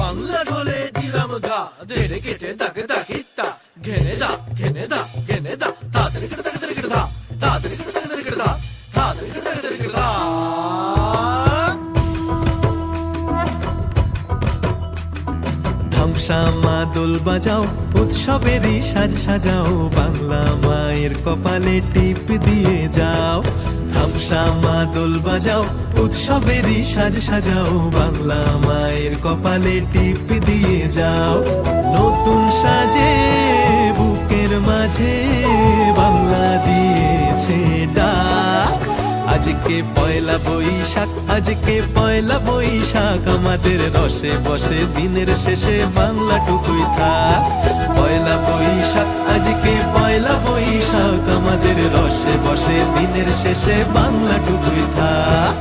বাংলা ঢোলে দিলাম গা ধেড়ে কেটে দাগে দাগিতা ঘেনে দা ঘেনে দা ঘেনে দা তাদের কেটে তাদের কেটে দা তাদের কেটে তাদের কেটে দা তাদের কেটে তাদের কেটে দা ধ্বংসা মা দোল বাজাও উৎসবেরই সাজ সাজাও বাংলা মায়ের কপালে টিপ দিয়ে যাও ধ্বংসা মা দোল বাজাও উৎসবেরই সাজ সাজাও বাংলা মায়ের কপালে টিপ দিয়ে যাও নতুন সাজে বুকের মাঝে বাংলা দিয়েছে ডাক আজকে পয়লা বৈশাখ আজকে পয়লা বৈশাখ আমাদের রসে বসে দিনের শেষে বাংলা টুকুই থাক পয়লা বৈশাখ আজকে পয়লা বৈশাখ আমাদের রসে বসে দিনের শেষে বাংলা টুকুই থাক